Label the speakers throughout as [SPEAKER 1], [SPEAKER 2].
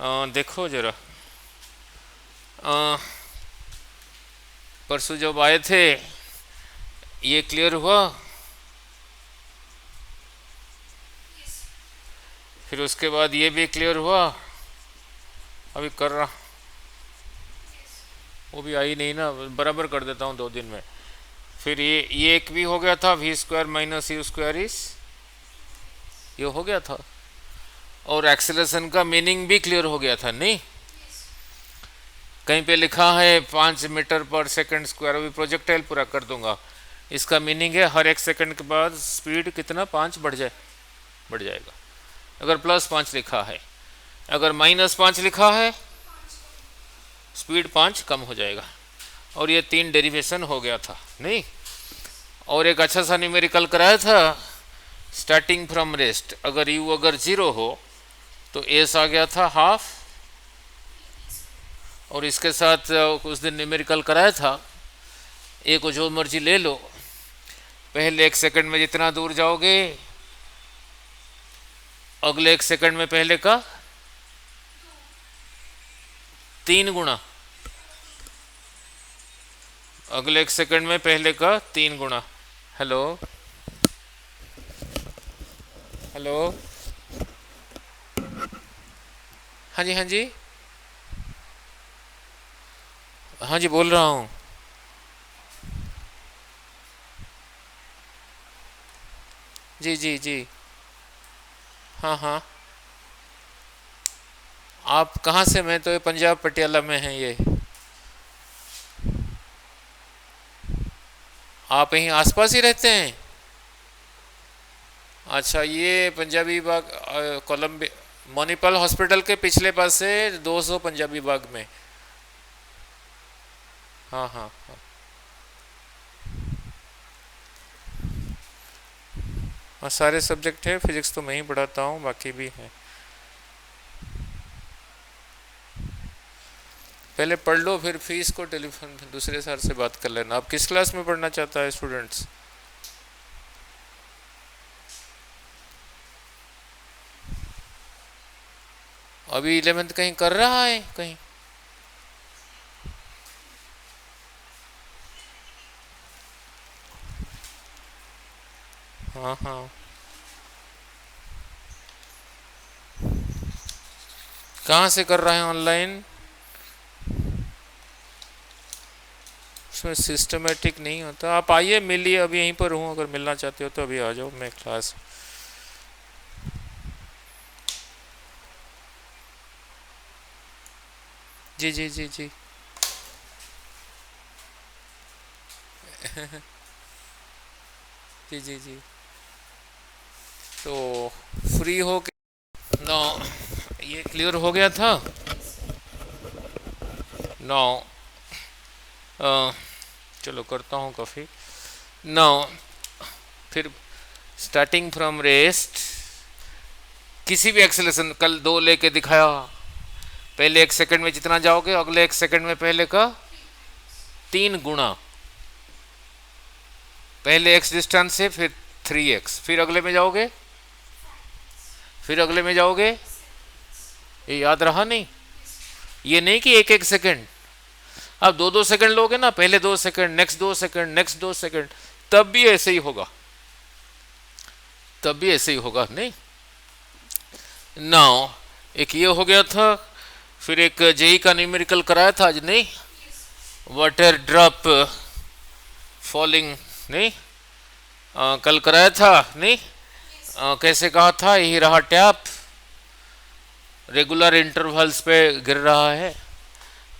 [SPEAKER 1] देखो जरा, परसों जब आए थे ये क्लियर हुआ, फिर उसके बाद ये भी क्लियर हुआ, अभी कर रहा, वो भी आई नहीं ना, बराबर कर देता हूँ 2 दिन में। फिर ये एक भी हो गया था, v square minus u square is, ये हो गया था। और एक्सेलरेशन का मीनिंग भी क्लियर हो गया था, नहीं? कहीं पे लिखा है 5 मीटर पर सेकंड स्क्वायर, अभी प्रोजेक्टाइल पूरा कर दूंगा। इसका मीनिंग है हर 1 सेकंड के बाद स्पीड कितना 5 बढ़ जाएगा। अगर +5 लिखा है, अगर -5 लिखा है, स्पीड 5 कम हो जाएगा। और ये 3 डेरिवेशन हो गया था, नहीं? और एक अच्छा सा न्यूमेरिकल कराया था, स्टार्टिंग फ्रॉम रेस्ट, अगर यू अगर 0 हो तो एस आ गया था हाफ। और इसके साथ उस दिन न्यूमेरिकल कराया था, ए को जो मर्जी ले लो, पहले 1 सेकंड में जितना दूर जाओगे, अगले 1 सेकंड में पहले का 3 गुना, अगले 1 सेकंड में पहले का 3 गुना। हेलो हेलो, हाँ जी हाँ जी, हाँ जी बोल रहा हूँ। जी जी जी, हाँ हाँ। आप कहाँ से? मैं तो ये पंजाब पटियाला में हैं ये। आप यहीं आसपास ही रहते हैं? अच्छा, ये पंजाबी बाग, कोलंबिया मणिपाल हॉस्पिटल के पिछले पास से 200 पंजाबी बाग में। हाँ हाँ हाँ हाँ, सारे सब्जेक्ट है, फिजिक्स तो मैं ही पढ़ाता हूँ, बाकी भी है। पहले पढ़ लो, फिर फीस को टेलीफोन दूसरे सर से बात कर लेना। आप किस क्लास में पढ़ना चाहता है स्टूडेंट्स? अभी 11th कहीं कर रहा है कहीं? हाँ हाँ, कहाँ से कर रहा है ऑनलाइन? उसमें सिस्टमेटिक नहीं होता। आप आइए, मिलिए, अभी यहीं पर हूँ, अगर मिलना चाहते हो तो अभी आ जाओ, मैं क्लास। जी जी जी जी, जी जी जी। तो फ्री हो के नौ, ये क्लियर हो गया था। नौ, चलो करता हूँ काफ़ी। नौ, फिर स्टार्टिंग फ्रॉम रेस्ट, किसी भी एक्सेलेरेशन, कल 2 लेके दिखाया, पहले 1 सेकंड में जितना जाओगे, अगले 1 सेकंड में पहले का 3 गुना, पहले x डिस्टेंस से, फिर 3x, फिर अगले में जाओगे, फिर अगले में जाओगे। ये याद रहा नहीं? ये नहीं कि 1 1 सेकंड, अब 2 2 सेकंड लोगे ना, पहले 2 second, next 2 second, next 2 second, तब भी ऐसे ही होगा, तब भी ऐसे ही होगा, नहीं? नाउ एक ये हो गया था, फिर एक जेई का न्यूमेरिकल कराया था आज, नहीं? वाटर ड्रॉप फॉलिंग, नहीं? कल कराया था, नहीं? कैसे कहा था? यही रहा टैप, रेगुलर इंटरवल्स पे गिर रहा है।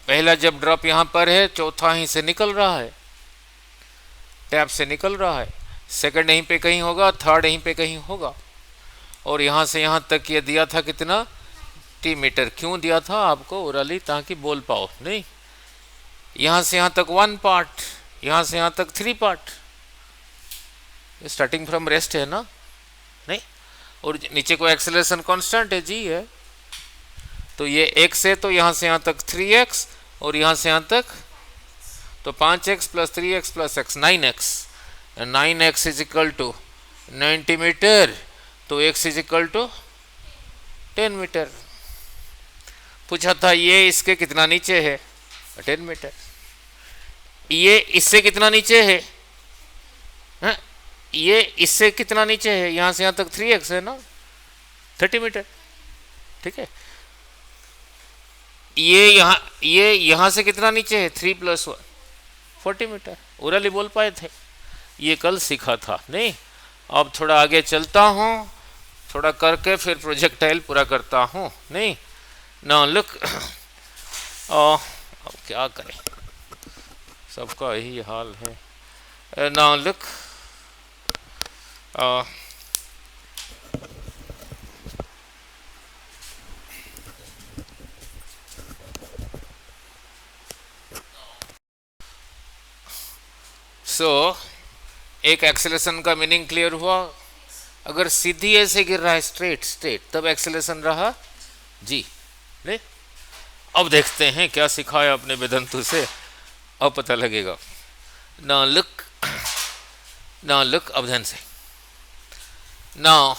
[SPEAKER 1] पहला जब ड्रॉप यहाँ पर है, चौथा यहीं से निकल रहा है, टैप से निकल रहा है, सेकंड यहीं पे कहीं होगा, थर्ड यहीं पे कहीं होगा। और यहाँ से यहाँ तक ये दिया था कितना? T metre. क्यों दिया था आपको ओरली? ताकि बोल पाओ, नहीं? यहाँ से यहाँ तक 1 पार्ट, यहाँ से यहाँ तक 3 पार्ट, ये स्टार्टिंग फ्रॉम रेस्ट है ना, नहीं? और नीचे को एक्सेलरेशन कांस्टेंट है, जी है। तो ये x है, तो यहाँ से यहाँ तक 3x, और यहाँ से यहाँ तक तो 5x plus 3x plus x, 9x, 9x is equal to 90 metre, तो x is equal to 10 metre. पूछा था ये इसके कितना नीचे है, 10 मीटर। ये इससे कितना नीचे है, हाँ? ये इससे कितना नीचे है, यहाँ से यहाँ तक 3x है ना, 30 मीटर। ठीक है, ये यहाँ से कितना नीचे है, 3 + 1 40 मीटर। ओरली बोल पाए थे, ये कल सीखा था नहीं। अब थोड़ा आगे चलता हूँ, थोड़ा करके फिर प्रोजेक्टाइल पूरा करता हूँ नहीं। ना लुक, अब क्या करें, सबका यही हाल है। ना लुक, सो एक एक्सेलेरेशन का मीनिंग क्लियर हुआ। अगर सीधी ऐसे गिर रहा है स्ट्रेट स्ट्रेट, तब एक्सेलेरेशन रहा जी नहीं। अब देखते हैं क्या सिखाया अपने वेदांतु से, अब पता लगेगा। ना लुक, ना लुक, अब ध्यान से। नाउ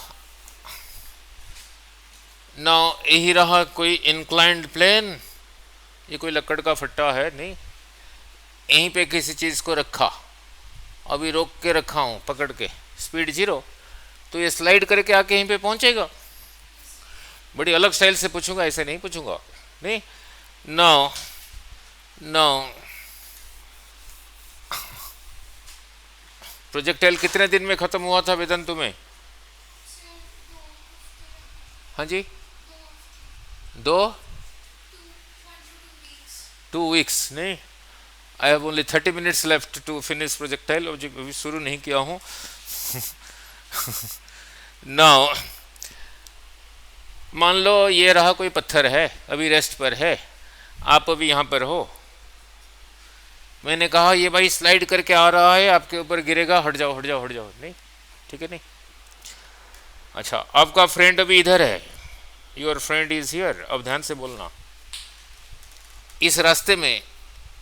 [SPEAKER 1] नाउ यही रहा कोई इंक्लाइंड प्लेन, ये कोई लकड़ का फट्टा है नहीं, यहीं पे किसी चीज़ को रखा, अभी रोक के रखा हूँ पकड़ के, स्पीड 0, तो ये स्लाइड करके आके यहीं पे पहुंचेगा। बड़ी अलग स्टाइल से पूछूंगा, ऐसे नहीं पूछूंगा नहीं। नाउ नाउ प्रोजेक्टाइल कितने दिन में खत्म हुआ था वेदांतु में? हाँ जी, 2 वीक्स नहीं। I have only 30 minutes left to finish projectile, अभी शुरू नहीं किया हूँ। नाउ मान लो ये रहा कोई पत्थर है, अभी रेस्ट पर है, आप अभी यहाँ पर हो, मैंने कहा ये भाई स्लाइड करके आ रहा है, आपके ऊपर गिरेगा, हट जाओ हट जाओ हट जाओ नहीं, ठीक है नहीं। अच्छा, आपका फ्रेंड अभी इधर है, योर फ्रेंड इज हियर। अब ध्यान से बोलना, इस रास्ते में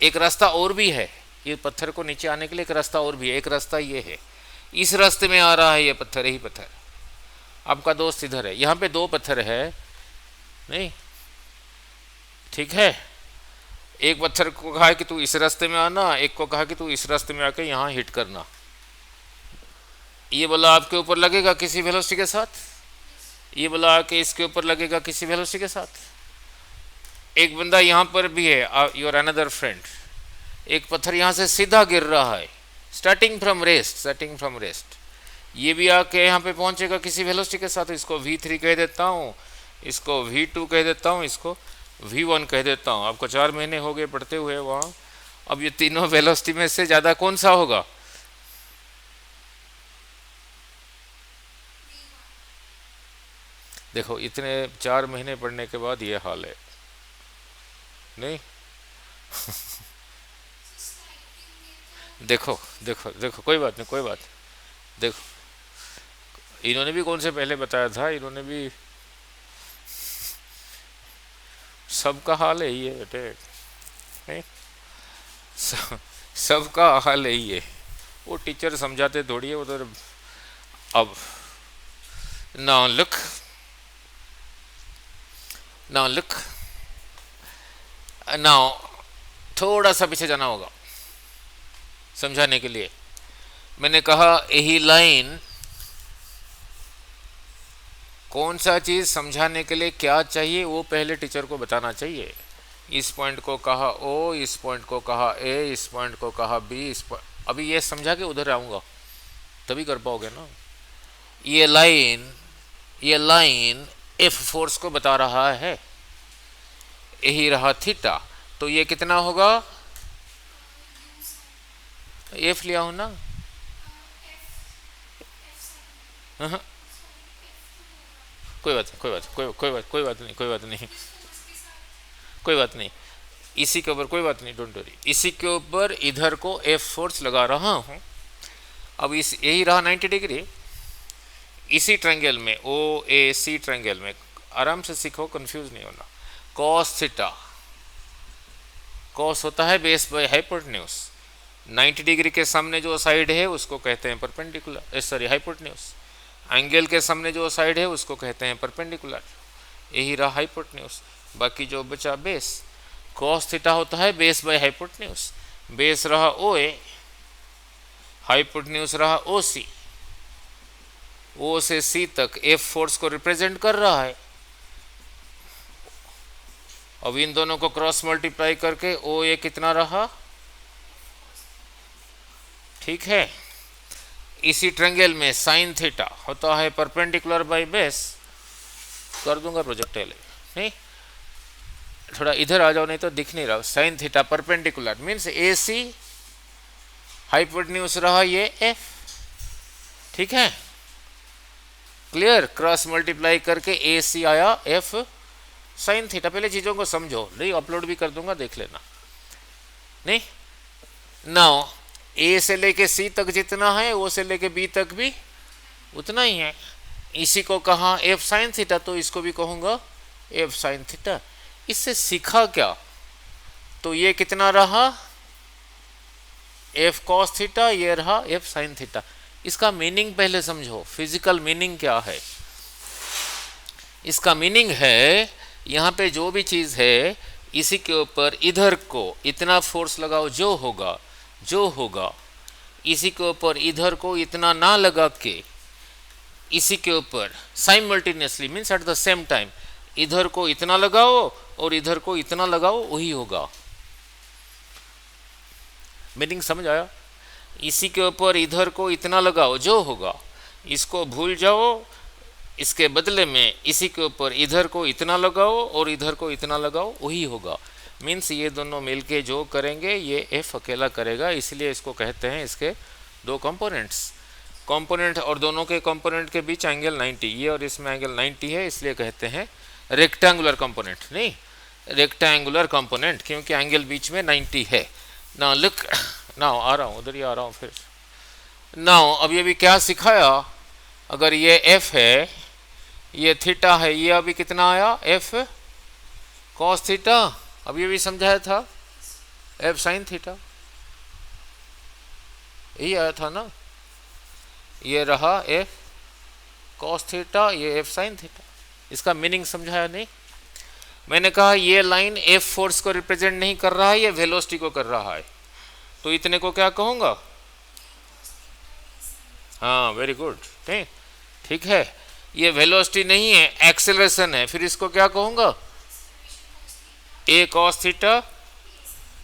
[SPEAKER 1] एक रास्ता और भी है, ये पत्थर को नीचे आने के लिए एक रास्ता और भी है, एक रास्ता ये है, इस रास्ते में आ रहा है ये पत्थर, यही पत्थर। आपका दोस्त इधर है, यहाँ पे 2 पत्थर है नहीं, ठीक है। एक पत्थर को कहा है कि तू इस रास्ते में आना, एक को कहा कि तू इस रास्ते में आके यहाँ हिट करना। ये बोला आपके ऊपर लगेगा किसी वेलोसिटी के साथ, ये बोला आके इसके ऊपर लगेगा किसी वेलोसिटी के साथ। एक बंदा यहाँ पर भी है, योर अनदर फ्रेंड, एक पत्थर यहाँ से सीधा गिर रहा है, स्टार्टिंग फ्रॉम रेस्ट, ये भी आके यहाँ पे पहुँचेगा किसी वेलोसिटी के साथ। इसको v3 कह देता हूँ, इसको v2 कह देता हूँ, इसको v1 कह देता हूँ। आपको 4 महीने हो गए पढ़ते हुए वहाँ। अब ये तीनों वेलोसिटी में से ज़्यादा कौन सा होगा? देखो, इतने 4 महीने पढ़ने के बाद ये हाल है नहीं। देखो देखो देखो, कोई बात नहीं, कोई बात। देखो, इन्होंने भी कौन से पहले बताया था, इन्होंने भी, सबका हाल है ये बेटे नहीं, सबका हाल है ये। वो टीचर समझाते थोड़ी है उधर। अब now look, now look, now थोड़ा सा पीछे जाना होगा समझाने के लिए। मैंने कहा यही लाइन, कौन सा चीज़ समझाने के लिए क्या चाहिए वो पहले टीचर को बताना चाहिए। इस पॉइंट को कहा ओ, इस पॉइंट को कहा ए, इस पॉइंट को कहा बी, अभी ये समझा के उधर आऊँगा तभी कर पाओगे ना। ये लाइन एफ फोर्स को बता रहा है, यही रहा थीटा, तो ये कितना होगा? एफ लिया हूं ना, हाँ। कोई बात नहीं, इसी के ऊपर कोई बात नहीं, डोंट वरी, इसी के ऊपर इधर को एफ फोर्स लगा रहा हूं। अब इस यही रहा 90 डिग्री, इसी ट्रायंगल में, ओ ए सी ट्रायंगल में, आराम से सीखो, कंफ्यूज नहीं होना। कॉस थीटा, कॉस होता है बेस बाय हाइपोटेन्यूज। 90 डिग्री के सामने जो साइड है उसको कहते हैं परपेंडिकुलर, सॉरी हाइपोटेन्यूज। एंगल के सामने जो साइड है उसको कहते हैं परपेंडिकुलर, यही रहा हाइपोटेन्यूज। बाकी जो बचा बेस। कॉस थीटा होता है बेस बाय हाइपोटेन्यूज। बेस रहा ओ ए, हाइपोटेन्यूज रहा ओ सी। ओ से सी तक एफ फोर्स को रिप्रेजेंट कर रहा है। अब इन दोनों को क्रॉस मल्टीप्लाई करके ओ ए कितना रहा, ठीक है। इसी ट्रेंगल में साइन थीटा होता है परपेंडिकुलर बाय बेस। कर दूंगा प्रोजेक्टाइल, नहीं थोड़ा इधर आ जाओ, नहीं तो दिख नहीं रहा। साइन थीटा परपेंडिकुलर मीन्स ए सी, हाइपोटेन्यूज रहा ये एफ, ठीक है। क्लियर, क्रॉस मल्टीप्लाई करके ए सी आया एफ साइन थीटा। पहले चीजों को समझो, नहीं अपलोड भी कर दूंगा, देख लेना। नहीं नाउ ए से लेके सी तक जितना है, ओ से लेके बी तक भी उतना ही है। इसी को कहा एफ साइन थीटा, तो इसको भी कहूंगा एफ साइन थीटा। इससे सीखा क्या, तो ये कितना रहा एफ कॉस थीटा, ये रहा एफ साइन थीटा। इसका मीनिंग पहले समझो, फिजिकल मीनिंग क्या है। इसका मीनिंग है यहाँ पे जो भी चीज है इसी के ऊपर इधर को इतना फोर्स लगाओ, जो होगा जो होगा। इसी के ऊपर इधर को इतना ना लगा के इसी के ऊपर simultaneously means at the same time इधर को इतना लगाओ और इधर को इतना लगाओ, वही होगा। मीनिंग समझ आया? इसी के ऊपर इधर को इतना लगाओ, जो होगा। इसको भूल जाओ, इसके बदले में इसी के ऊपर इधर को इतना लगाओ और इधर को इतना लगाओ, वही होगा। मीन्स ये दोनों मिलके जो करेंगे ये एफ अकेला करेगा, इसलिए इसको कहते हैं इसके दो कंपोनेंट्स। कंपोनेंट और दोनों के कंपोनेंट के बीच एंगल 90, ये और इसमें एंगल 90 है, इसलिए कहते हैं रेक्टेंगुलर कंपोनेंट, नहीं रेक्टेंगुलर कंपोनेंट, क्योंकि एंगल बीच में 90 है। नाउ लुक, नाउ आ रहा हूँ, उधर ही आ रहा हूँ फिर। नाउ अब ये भी क्या सिखाया, अगर ये एफ है, ये थीटा है, ये अभी कितना आया एफ कॉस थीटा, अब ये भी समझाया था एफ साइन थीटा, यही आया था ना। ये रहा एफ कॉस थीटा, ये एफ साइन थीटा। इसका मीनिंग समझाया नहीं? मैंने कहा ये लाइन एफ फोर्स को रिप्रेजेंट नहीं कर रहा है, ये वेलोसिटी को कर रहा है, तो इतने को क्या कहूंगा? हाँ वेरी गुड, ठीक है। ये वेलोसिटी नहीं है, एक्सेलरेशन है, फिर इसको क्या कहूंगा? ए कॉस थीटा,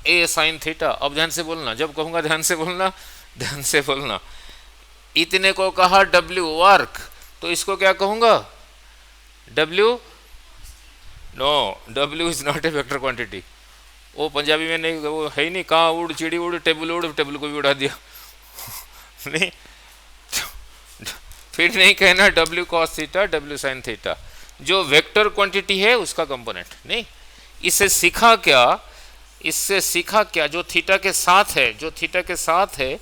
[SPEAKER 1] ए साइन थीटा। अब ध्यान से बोलना, जब कहूंगा ध्यान से बोलना, ध्यान से बोलना। इतने को कहा डब्ल्यू वर्क, तो इसको क्या कहूंगा? W, no W is not a vector quantity. वो पंजाबी में नहीं, वो है ही नहीं। कहाँ उड़ चिड़ी उड़, टेबल उड़, टेबल को भी उड़ा दिया नहीं, फिर नहीं कहना W cos theta, W sine theta. जो वेक्टर क्वांटिटी है उसका कंपोनेंट, नहीं। इससे सीखा क्या, इससे सीखा क्या, जो थीटा के साथ है, जो थीटा के साथ है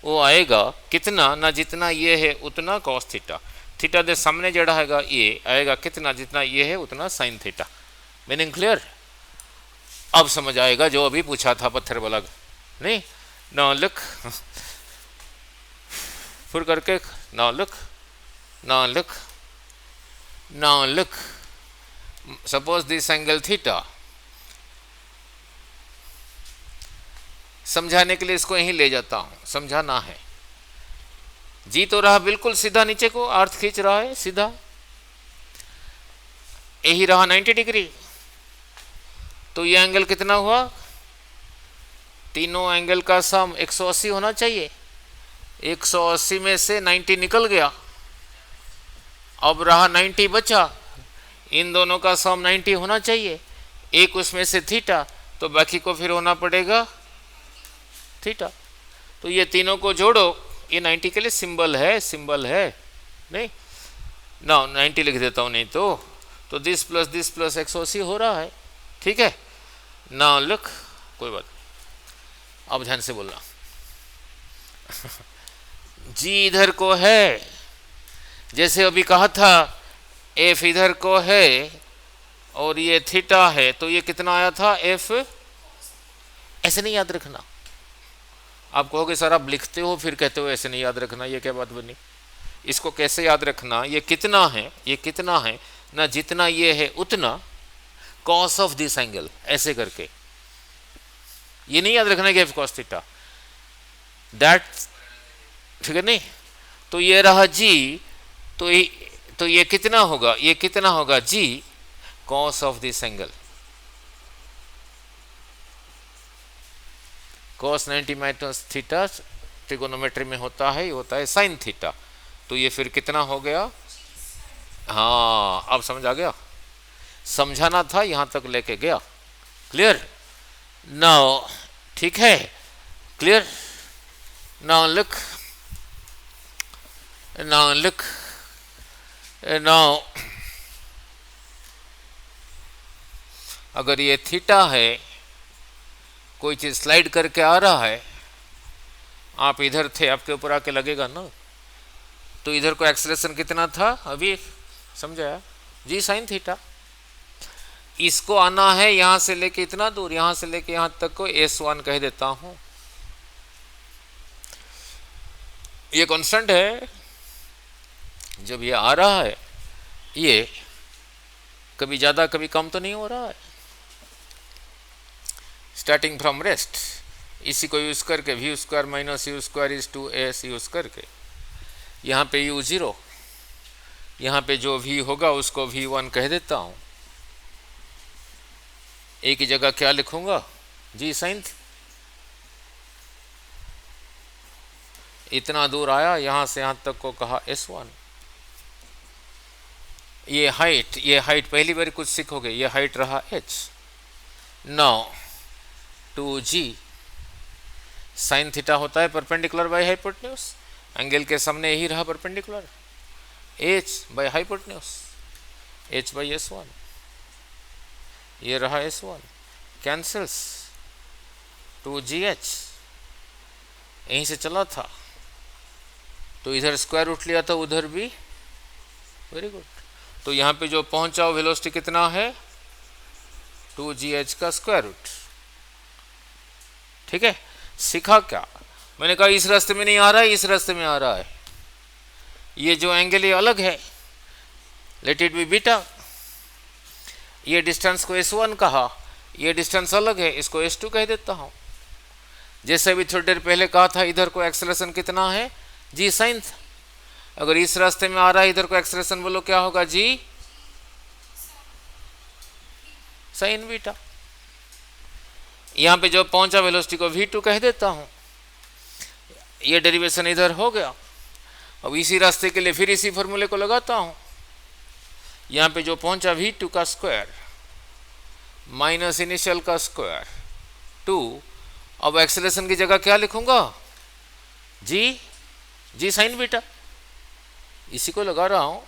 [SPEAKER 1] वो आएगा कितना, ना जितना ये है उतना कॉस थीटा। थीटा दे सामने जड़ा हैगा ये आएगा कितना, जितना ये है उतना साइन थीटा। Meaning clear? अब समझ आएगा जो अभी पूछा था पत्थर वाला, नहीं। नाउ लुक, फिर करके now look, now look, now look, suppose this angle theta. समझाने के लिए इसको यहीं ले जाता हूं, समझाना है। जी तो रहा बिल्कुल सीधा नीचे को, अर्थ खींच रहा है सीधा, यही रहा 90 डिग्री। तो ये एंगल कितना हुआ? तीनों एंगल का सम 180 होना चाहिए। 180 में से 90 निकल गया, अब रहा 90 बचा। इन दोनों का सम 90 होना चाहिए, एक उसमें से थीटा, तो बाकी को फिर होना पड़ेगा थीटा। तो ये तीनों को जोड़ो, ये 90 के लिए सिंबल है, सिंबल है, नहीं ना 90 लिख देता हूँ, नहीं तो दिस प्लस 180 हो रहा है, ठीक है ना। लुक, कोई बात। अब ध्यान से बोलना जी इधर को है, जैसे अभी कहा था एफ इधर को है और ये थीटा है, तो ये कितना आया था एफ। ऐसे नहीं याद रखना, आप कहोगे सर आप लिखते हो फिर कहते हो ऐसे नहीं याद रखना, ये क्या बात बनी? इसको कैसे याद रखना? ये कितना है, ये कितना है ना, जितना ये है उतना कॉस ऑफ दिस एंगल, ऐसे करके। ये नहीं याद रखना कि एफ कॉस थीटा, दैट, ठीक है नहीं। तो ये रहा जी, तो ये कितना होगा, ये कितना होगा जी cos of this angle, cos 90 minus theta trigonometry में होता है, ये होता है साइन थीटा। तो ये फिर कितना हो गया, हाँ अब समझ आ गया, समझाना था यहां तक लेके गया, क्लियर नाउ, ठीक है, clear now look, now look, now अगर ये थीटा है, कोई चीज स्लाइड करके आ रहा है, आप इधर थे, आपके ऊपर आके लगेगा ना, तो इधर को एक्सेलरेशन कितना था अभी समझाया, जी साइन थीटा। इसको आना है यहां से लेके इतना दूर, यहां से लेके यहां तक को S1 कह देता हूं, ये कांस्टेंट है। जब ये आ रहा है, ये कभी ज्यादा कभी कम तो नहीं हो रहा है, स्टार्टिंग फ्रॉम रेस्ट, इसी को यूज करके v square minus u square is two S use करके, यहाँ पे u 0, यहाँ पे जो v होगा उसको v1 कह देता हूँ, एक ही जगह क्या लिखूंगा, जी साइन, इतना दूर आया यहाँ से यहाँ तक को कहा S1। ये हाइट पहली बार कुछ सीखोगे, ये हाइट रहा h। Now 2g sine theta होता है परपेंडिकुलर बाय हाइपोटेन्यूज, एंगल के सामने यही रहा perpendicular, h by hypotenuse, h by S1, ये रहा S1, कैंसल्स 2gh, यहीं से चला था, तो इधर स्क्वायर रूट लिया था, उधर भी, वेरी गुड। तो यहाँ पे जो पहुंचा वो वेलोसिटी कितना है, 2gh का स्क्वायर रूट, ठीक है। सीखा क्या, मैंने कहा इस रास्ते में नहीं आ रहा है, इस रास्ते में आ रहा है, ये जो एंगल ये अलग है, लेट इट बी बीटा, ये डिस्टेंस को S1 कहा, ये डिस्टेंस अलग है, इसको S2 कह देता हूं। जैसे भी थोड़ी देर पहले कहा था, इधर को एक्सेलरेशन कितना है, जी साइन, अगर इस रास्ते में आ रहा है, इधर को एक्सेलरेशन बोलो क्या होगा, जी साइन बीटा। यहां पे जो पहुंचा वेलोसिटी को v2 कह देता हूं, ये डेरिवेशन इधर हो गया। अब इसी रास्ते के लिए फिर इसी फॉर्मूले को लगाता हूं, यहां पे जो पहुंचा v2 का स्क्वायर माइनस इनिशियल का स्क्वायर 2, अब एक्सेलरेशन की जगह क्या लिखूंगा, जी साइन बीटा, इसी को लगा रहा हूं,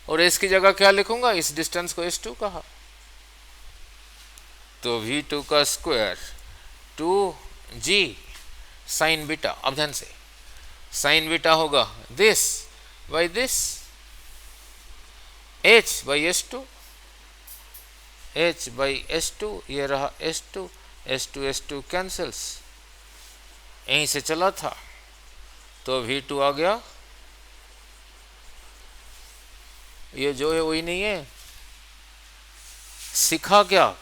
[SPEAKER 1] और s की जगह क्या लिखूंगा, इस डिस्टेंस को S2 कहा, तो v2 का स्क्वायर 2g साइन बीटा। अब ध्यान से, साइन बीटा होगा this by this, h by S2, h by S2, ये रहा S2, S2 कैंसल्स, यहीं से चला था, तो v2 आ गया, ये जो है वही नहीं है, सीखा क्या,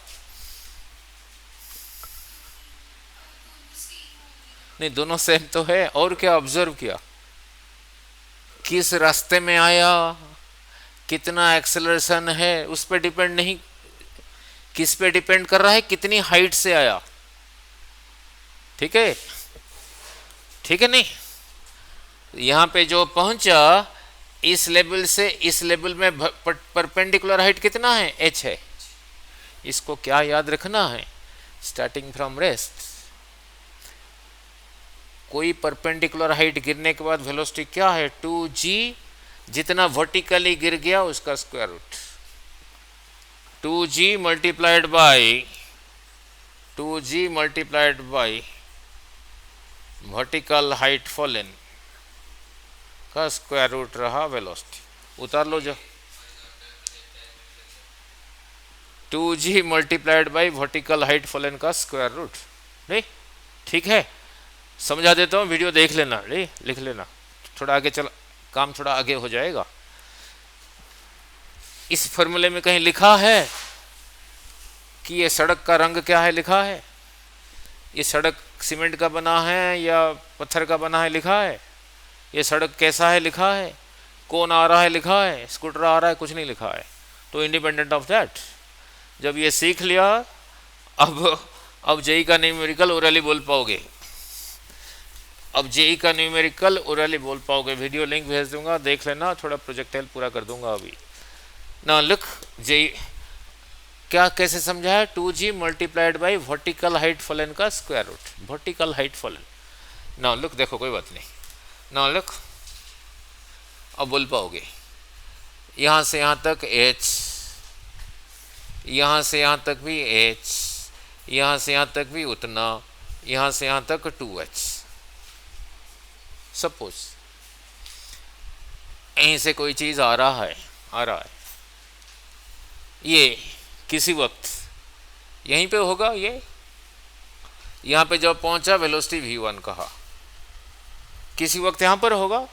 [SPEAKER 1] नहीं दोनों सेम तो है, और क्या ऑब्जर्व किया, किस रास्ते में आया, कितना एक्सेलरेशन है, उस पर डिपेंड नहीं, किस पे डिपेंड कर रहा है, कितनी हाइट से आया, ठीक है, ठीक है नहीं। यहां पे जो पहुंचा, इस लेवल से इस लेवल में परपेंडिकुलर हाइट कितना है, h है, इसको क्या याद रखना है, स्टार्टिंग फ्रॉम रेस्ट, कोई परपेंडिकुलर हाइट गिरने के बाद वेलोसिटी क्या है, 2g, जितना वर्टिकली गिर गया उसका square root, 2g multiplied by vertical height fallen का स्क्वायर रूट रहा वेलोसिटी, उतार लो जो, 2g multiplied by vertical height fallen का स्क्वायर रूट, नहीं ठीक है, समझा देता हूँ, वीडियो देख लेना, नहीं लिख लेना, थोड़ा आगे चला, काम थोड़ा आगे हो जाएगा। इस फॉर्मूले में कहीं लिखा है कि ये सड़क का रंग क्या है, लिखा है? ये सड़क सीमेंट का बना है या पत्थर का बना है, लिखा है? ये सड़क कैसा है, लिखा है? कौन आ रहा है, लिखा है? स्कूटर आ रहा है, कुछ नहीं लिखा है। तो इंडिपेंडेंट ऑफ दैट जब ये सीख लिया, अब जेई का न्यूमेरिकल ओरली बोल पाओगे। अब जेई का न्यूमेरिकल ओरली बोल पाओगे। वीडियो लिंक भेज दूंगा, देख लेना, थोड़ा प्रोजेक्टाइल पूरा कर दूंगा अभी ना। लिख जेई क्या कैसे समझा है, 2g multiplied by vertical height फलन का स्क्वायर रूट, वर्टिकल हाइट फलन। ना लुक, देखो कोई बात नहीं ना, लुक अब बोल पाओगे। यहाँ से यहाँ तक h, यहाँ से यहाँ तक भी h, यहाँ से यहाँ तक भी उतना, यहाँ से यहाँ तक 2h। सपोज यहीं से कोई चीज़ आ रहा है, ये किसी वक्त यहीं पे होगा, ये यहाँ पे जब पहुँचा वेलोसिटी v1 कहा, किसी वक्त यहाँ पर होगा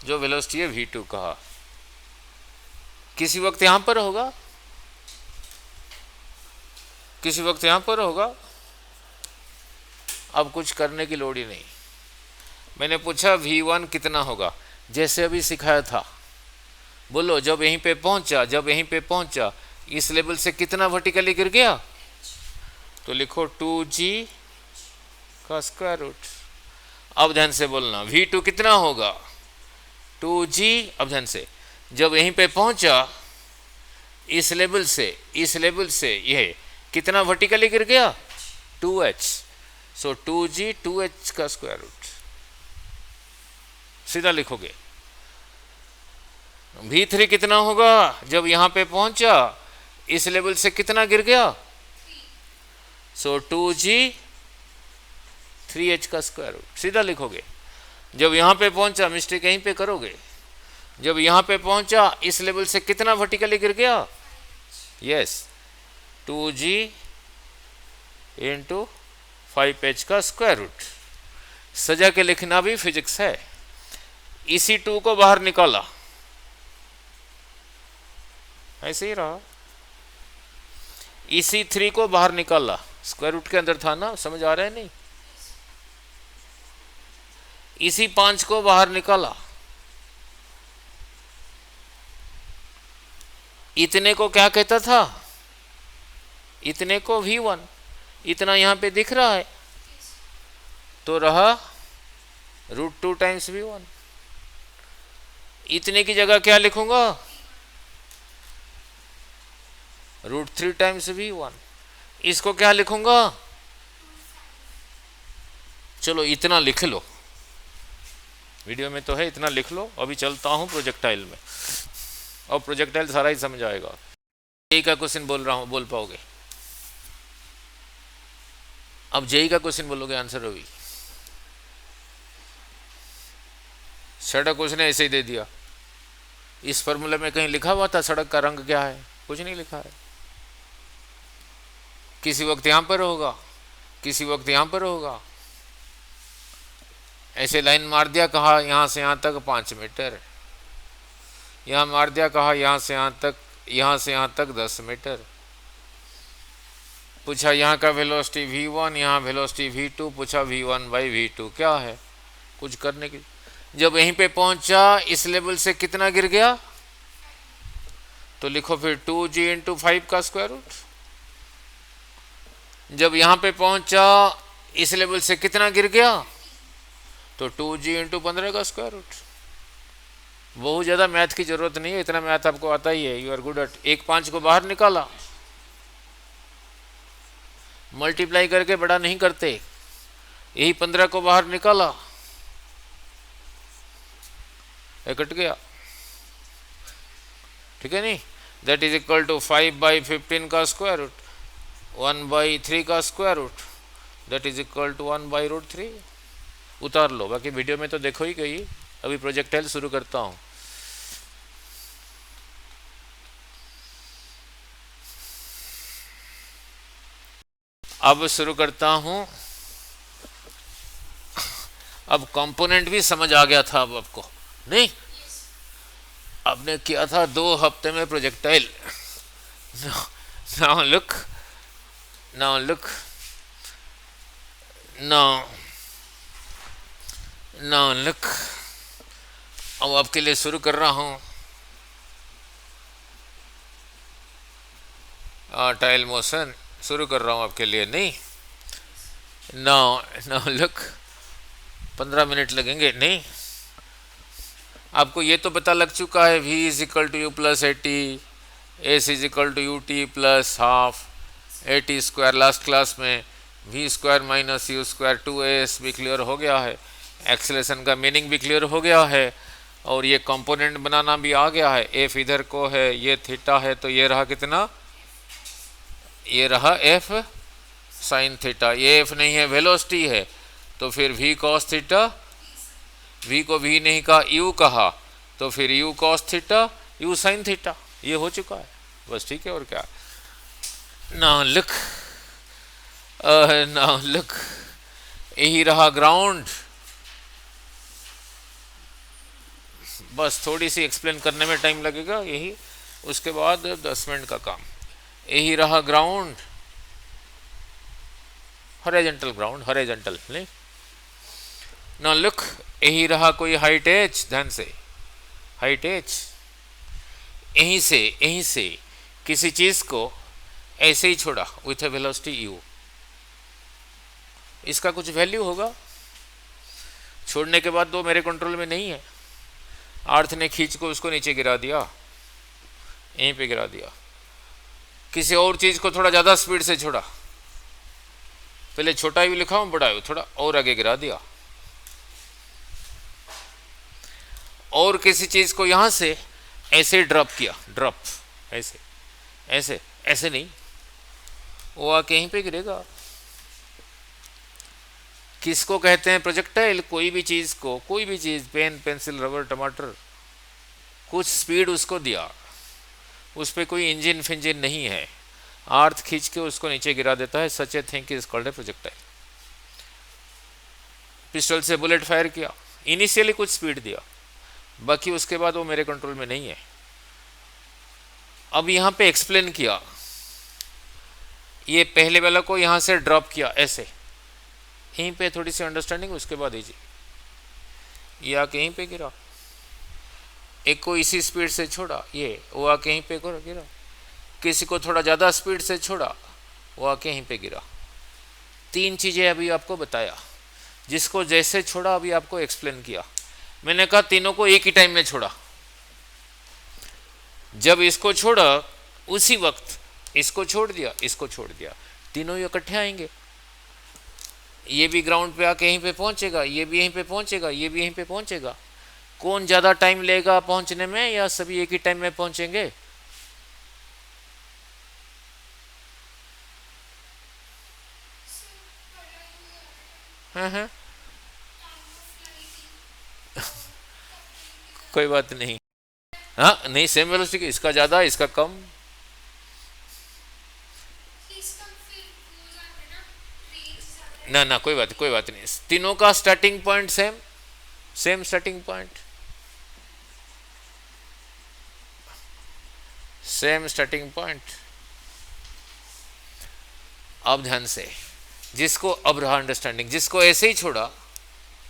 [SPEAKER 1] जो वेलोसिटी है v2 कहा, किसी वक्त यहाँ पर होगा, किसी वक्त यहाँ पर होगा। अब कुछ करने की लोड़ ही नहीं। मैंने पूछा v1 कितना होगा, जैसे अभी सिखाया था। बोलो जब यहीं पे पहुंचा, जब यहीं पे पहुंचा इस लेवल से कितना वर्टिकली गिर गया, तो लिखो 2g का स्क्वायर रूट। अब ध्यान से बोलना v2 कितना होगा, 2g। अब ध्यान से, जब यहीं पे पहुंचा इस लेवल से यह कितना वर्टिकली गिर गया, 2h। सो 2g 2h का स्क्वायर रूट सीधा लिखोगे। v3 कितना होगा, जब यहां पे पहुंचा इस लेवल से कितना गिर गया, सो 2g 3h का स्क्वायर रूट सीधा लिखोगे। जब यहां पे पहुंचा, मिस्टेक यहीं पे करोगे, जब यहां पे पहुंचा इस लेवल से कितना वर्टिकली गिर गया, यस 2g इंटू 5h का स्क्वायर रूट। सजा के लिखना भी फिजिक्स है। इसी 2 को बाहर निकाला, ऐसे ही रहा। इसी 3 को बाहर निकाला, स्क्वायर रूट के अंदर था ना, समझ आ रहा है नहीं? इसी 5 को बाहर निकाला, इतने को क्या कहता था, इतने को v1, इतना यहां पे दिख रहा है तो रहा √2 टाइम्स v1। इतने की जगह क्या लिखूंगा, √3 टाइम्स v1। इसको क्या लिखूंगा, चलो इतना लिख लो, वीडियो में तो है, इतना लिख लो। अभी चलता हूं प्रोजेक्टाइल में, और प्रोजेक्टाइल सारा ही समझ आएगा। जेई का क्वेश्चन बोल रहा हूं, बोल पाओगे? अब जेई का क्वेश्चन बोलोगे, आंसर होगी। सड़क उसने ऐसे ही दे दिया। इस फॉर्मूले में कहीं लिखा हुआ था सड़क का रंग क्या है, कुछ नहीं लिखा है। किसी वक्त यहां पर होगा, किसी वक्त यहां पर होगा। ऐसे लाइन मार दिया, कहा यहां से यहां तक 5 मीटर, यहां मार दिया, कहा यहां से यहां तक, यहां से यहां तक 10 मीटर। पूछा यहाँ का वेलोसिटी v1, यहाँ वेलोसिटी v2, पूछा v1 बाई v2 क्या है, कुछ करने की। जब यहीं पे पहुंचा इस लेवल से कितना गिर गया, तो लिखो फिर 2g इंटू 5 का स्क्वायर रूट। जब यहां पे पहुंचा इस लेवल से कितना गिर गया, तो 2g इंटू 15 का स्क्वायर रूट। बहुत ज़्यादा मैथ की जरूरत नहीं है, इतना मैथ आपको आता ही है, यू आर गुड एट। एक 5 को बाहर निकाला, मल्टीप्लाई करके बड़ा नहीं करते, यही 15 को बाहर निकाला, ये कट गया, ठीक है नहीं। That is equal to 5 by 15 का स्क्वायर रूट, 1 बाई 3 का square root, that is equal to 1 by √3। उतार लो, बाकी वीडियो में तो देखो ही गई। अभी प्रोजेक्टाइल शुरू करता हूँ। अब शुरू करता हूं। अब कंपोनेंट भी समझ आ गया था अब आपको, नहीं? आपने किया था 2 हफ्ते में projectile. Now look, now look, now now look, अब आपके लिए शुरू कर रहा हूँ टाइल मोशन शुरू कर रहा हूँ आपके लिए। नहीं, नाउ नाउ लुक, 15 मिनट लगेंगे। नहीं, आपको ये तो पता लग चुका है v is equal to u plus a t, S is equal to u t plus half a t square. Last class में v square minus u square 2as भी क्लियर हो गया है, एक्सेलरेशन का मीनिंग भी क्लियर हो गया है, और ये कंपोनेंट बनाना भी आ गया है। एफ इधर को है, ये थीटा है, तो ये रहा कितना, ये रहा एफ साइन थीटा। ये एफ नहीं है, वेलोसिटी है, तो फिर v कॉस थीटा, v को v नहीं कहा, u कहा, तो फिर u cos theta, u sine theta. ये हो चुका है बस, ठीक है। और क्या, नाउ लुक, नाउ लुक, यही रहा ग्राउंड। बस थोड़ी सी एक्सप्लेन करने में टाइम लगेगा, यही, उसके बाद 10 मिनट का काम। यही रहा ग्राउंड, हॉरिजॉन्टल ग्राउंड, हॉरिजॉन्टल नहीं। नाउ लुक, यही रहा कोई हाइट h, ध्यान से, हाइट h, यहीं से किसी चीज को ऐसे ही छोड़ा विथ ए वेलोसिटी u, इसका कुछ वैल्यू होगा। छोड़ने के बाद दो मेरे कंट्रोल में नहीं है, अर्थ ने खींच को उसको नीचे गिरा दिया, यहीं पे गिरा दिया। किसी और चीज को थोड़ा ज्यादा स्पीड से छोड़ा, पहले छोटा यू लिखा हूं, बड़ा यू थोड़ा और आगे गिरा दिया। और किसी चीज को यहां से ऐसे ड्रॉप किया, ड्रॉप ऐसे ऐसे ऐसे नहीं, वो आके यहीं पे गिरेगा। किसको कहते हैं प्रोजेक्टाइल? कोई भी चीज को, कोई भी चीज, पेन, पेंसिल, रबर, टमाटर, कुछ स्पीड उसको दिया, उस पर कोई इंजन फिंजन नहीं है, अर्थ खींच के उसको नीचे गिरा देता है। Such a thing is called a projectile. Pistol से बुलेट फायर किया, इनिशियली कुछ स्पीड दिया, बाकी उसके बाद वो मेरे कंट्रोल में नहीं है। अब यहां पे एक्सप्लेन किया, ये पहले वाला को यहां से ड्रॉप किया ऐसे, यहीं पे थोड़ी सी अंडरस्टैंडिंग, उसके बाद ये आके यहीं पे गिरा। एक को इसी स्पीड से छोड़ा, ये वो आके यहीं पे गिरा। किसी को थोड़ा ज़्यादा स्पीड से छोड़ा, वो आके यहीं पे गिरा। 3 चीज़ें अभी आपको बताया, जिसको जैसे छोड़ा अभी आपको एक्सप्लेन किया। मैंने कहा तीनों को एक ही टाइम में छोड़ा, जब इसको छोड़ा उसी वक्त इसको छोड़ दिया, इसको छोड़ दिया, तीनों ही इकट्ठे आएंगे। ये भी ग्राउंड पे आके यहीं पे पहुंचेगा, ये भी यहीं पे पहुंचेगा, ये भी यहीं पे पहुंचेगा। कौन ज़्यादा टाइम लेगा पहुंचने में, या सभी एक ही टाइम में पहुंचेंगे? हाँ कोई बात नहीं, हाँ नहीं, सेम वेलोसिटी, इसका ज़्यादा इसका कम। ना ना कोई बात नहीं, तीनों का starting point same, same starting point, same starting point. अब ध्यान से, जिसको अब रहा अंडरस्टैंडिंग, जिसको ऐसे ही छोड़ा,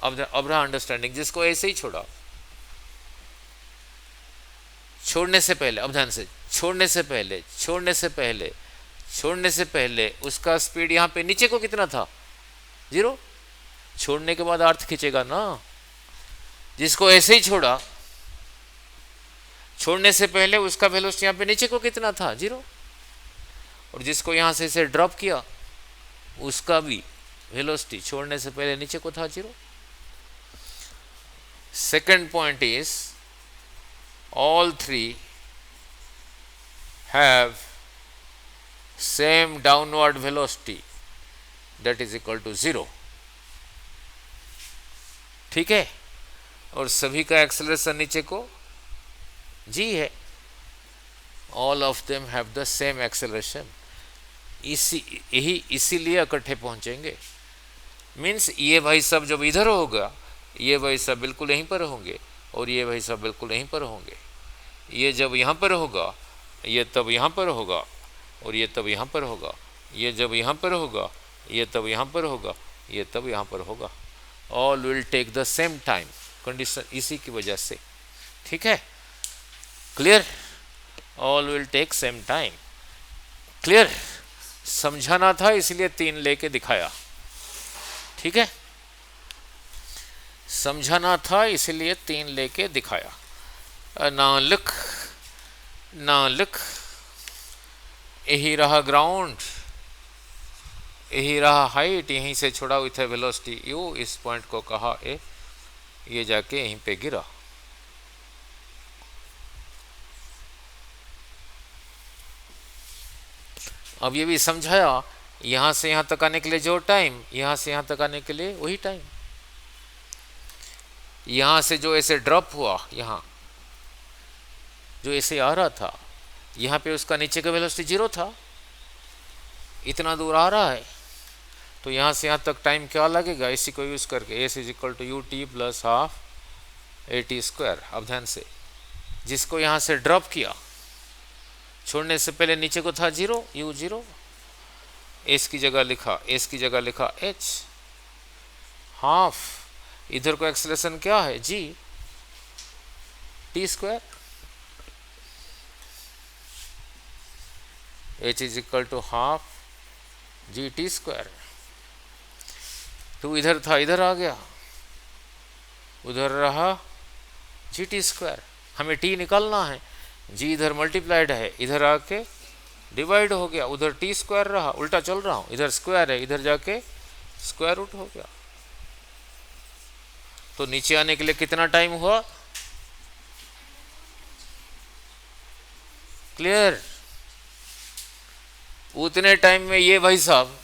[SPEAKER 1] अब रहा अंडरस्टैंडिंग, जिसको ऐसे ही छोड़ा, छोड़ने से पहले, अब ध्यान से, छोड़ने से पहले उसका स्पीड यहाँ पे नीचे को कितना था, 0। छोड़ने के बाद अर्थ खींचेगा ना। जिसको ऐसे ही छोड़ा, छोड़ने से पहले उसका वेलोसिटी यहाँ पे नीचे को कितना था, 0। और जिसको यहाँ से इसे ड्रॉप किया, उसका भी वेलोसिटी छोड़ने से पहले नीचे को था, 0। Second point is all 3 have same downward velocity that is equal to 0, ठीक है। और सभी का एक्सेलरेशन नीचे को g है, all of them have the same acceleration। इसीलिए इकट्ठे पहुंचेंगे। मीन्स ये भाई सब जब इधर होगा, ये भाई सब बिल्कुल यहीं पर होंगे, और ये भाई सब बिल्कुल यहीं पर होंगे। ये जब यहाँ पर होगा, ये तब यहाँ पर होगा, और ये तब यहाँ पर होगा। ये जब यहाँ पर होगा, ये तब यहाँ पर होगा, ये तब यहाँ पर होगा। All will take the same time, condition इसी की वजह से। ठीक है, clear? All will take same time, clear? समझाना था इसलिए 3 लेके दिखाया। ठीक है, समझाना था इसलिए 3 लेके दिखाया। ना लिख, ना लिख। यही रहा ग्राउंड, यही रहा हाइट, यहीं से छोड़ा हुई था वेलोसिटी u, इस पॉइंट को कहा ए, ये जाके यहीं पे गिरा। अब ये भी समझाया, यहां से यहां तक आने के लिए जो टाइम, यहां से यहां तक आने के लिए वही टाइम। यहां से जो ऐसे ड्रॉप हुआ, यहां जो ऐसे आ रहा था, यहां पे उसका नीचे का वेलोसिटी 0 था, इतना दूर आ रहा है, तो यहां से यहां तक टाइम क्या लगेगा, इसी को यूज करके s is equal to u t plus half a t square. अब ध्यान से, जिसको यहां से ड्रॉप किया, छोड़ने से पहले नीचे को था 0, u 0, s की जगह लिखा, s की जगह लिखा h, हाफ, इधर को एक्सेलरेशन क्या है g T square, h is equal to half G T square. तो इधर था, इधर आ गया, उधर रहा जी टी स्क्वायर। हमें टी निकालना है, जी इधर मल्टीप्लाइड है, इधर आके डिवाइड हो गया, उधर टी स्क्वायर रहा, उल्टा चल रहा हूं, इधर स्क्वायर है, इधर जाके स्क्वायर रूट हो गया। तो नीचे आने के लिए कितना टाइम हुआ? क्लियर? उतने टाइम में ये भाई साहब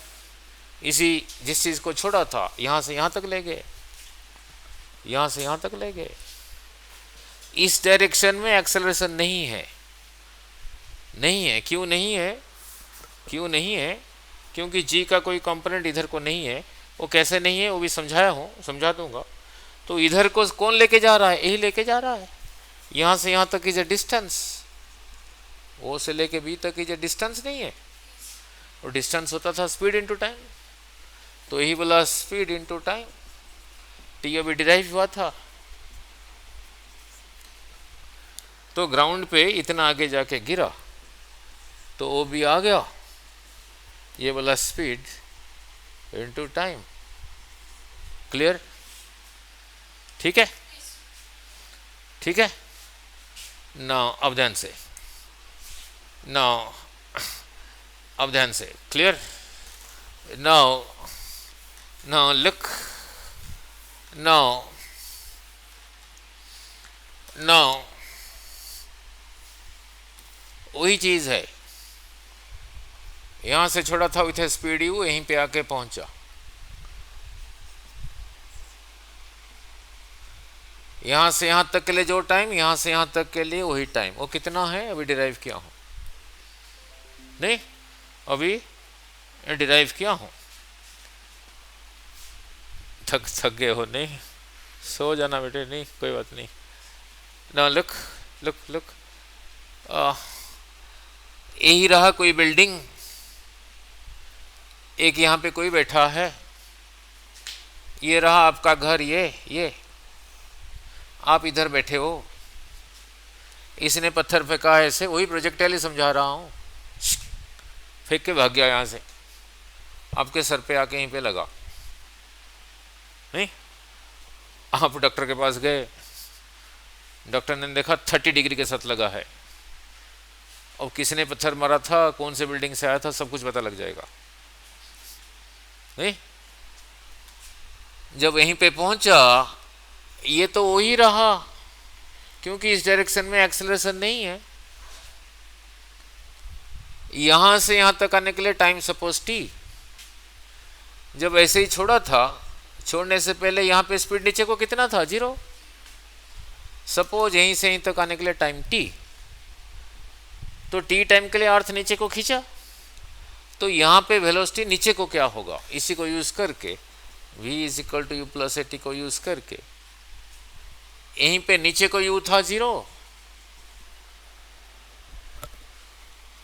[SPEAKER 1] इसी जिस चीज को छोड़ा था, यहां से यहां तक ले गए, यहां से यहां तक ले गए। इस डायरेक्शन में एक्सेलरेशन नहीं है, नहीं है। क्यों नहीं है? क्यों नहीं है? क्योंकि जी का कोई कंपोनेंट इधर को नहीं है। वो कैसे नहीं है वो भी समझाया हूं, समझा दूंगा। तो इधर को कौन लेके जा रहा है? यही लेके जा रहा है। यहां से यहां तक इज ए डिस्टेंस, ओ से लेके बी तक इज ए डिस्टेंस नहीं है, और डिस्टेंस होता था स्पीड इनटू टाइम। तो यही बोला स्पीड इनटू टाइम, टी अभी डिराइव हुआ था। तो ग्राउंड पे इतना आगे जाके गिरा तो वो भी आ गया, ये वाला स्पीड इनटू टाइम। क्लियर? ठीक है, ठीक है। नाउ अब ध्यान से, नाउ अब ध्यान से, clear? Now now look, now now वही चीज है, यहां से छोड़ा था विथ स्पीड यू, यहीं पे आके पहुंचा। यहां से यहां तक के लिए जो टाइम, यहां से यहां तक के लिए वही टाइम। वो कितना है अभी डिराइव किया हूं, नहीं अभी डिराइव किया हूं। थक गए हो? नहीं, सो जाना बेटे, नहीं कोई बात नहीं। ना लुक लुक लुक, यही रहा कोई बिल्डिंग, एक यहाँ पे कोई बैठा है, ये रहा आपका घर, ये आप इधर बैठे हो, इसने पत्थर फेंका है ऐसे, वही प्रोजेक्टाइल ही समझा रहा हूँ, फेंक के भाग गया यहाँ से, आपके सर पे आके यहीं पे लगा। नहीं, आप डॉक्टर के पास गए, डॉक्टर ने देखा 30 डिग्री के साथ लगा है, और किसने पत्थर मारा था, कौन से बिल्डिंग से आया था, सब कुछ पता लग जाएगा। नहीं, जब यहीं पे पहुंचा, ये तो वही रहा, क्योंकि इस डायरेक्शन में एक्सेलरेशन नहीं है। यहां से यहां तक आने के लिए टाइम सपोज टी, जब ऐसे ही छोड़ा था, छोड़ने से पहले यहां पे स्पीड नीचे को कितना था? 0। सपोज यहीं से यहीं तक आने के लिए टाइम टी, तो टी टाइम के लिए अर्थ नीचे को खींचा, तो यहां पे वेलोसिटी नीचे को क्या होगा, इसी को यूज करके v is equal to u plus a t को यूज करके, यहीं पे नीचे को u था 0,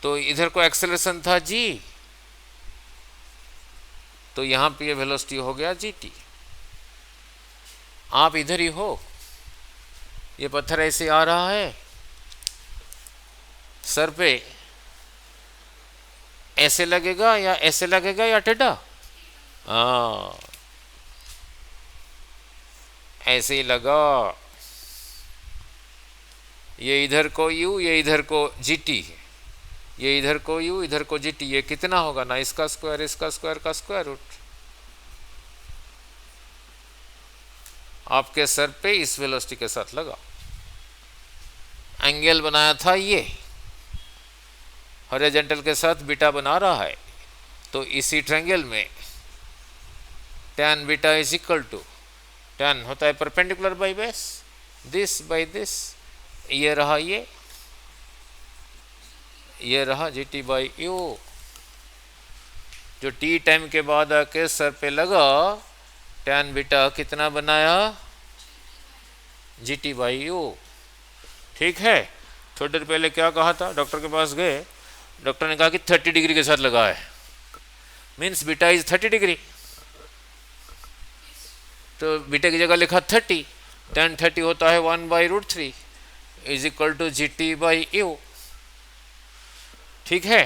[SPEAKER 1] तो इधर को एक्सेलरेशन था जी, तो यहां पे ये वेलोसिटी हो गया GT। आप इधर ही हो, ये पत्थर ऐसे आ रहा है सर पे, ऐसे लगेगा या ऐसे लगेगा या टेढ़ा? हाँ, ऐसे ही लगा। ये इधर को U, ये इधर को GT है, ये इधर को U, इधर को GT। ये कितना होगा ना, इसका स्क्वायर इसका स्क्वायर का स्क्वायर रूट। आपके सर पे इस वेलोसिटी के साथ लगा। एंगल बनाया था ये, हॉरिजॉन्टल के साथ बीटा बना रहा है, तो इसी ट्रायंगल में tan beta is equal to, tan होता है perpendicular by base, this by this, ये रहा ये रहा GT बाई U। जो T टाइम के बाद आके सर पे लगा, tan बीटा कितना बनाया? GT by U। ठीक है। थोड़ी देर पहले क्या कहा था, डॉक्टर के पास गए, डॉक्टर ने कहा कि 30 डिग्री के साथ लगा है, मीन्स बीटा इज 30 डिग्री। तो बीटा की जगह लिखा 30, tan 30 होता है 1/√3 is equal to GT by U। ठीक है।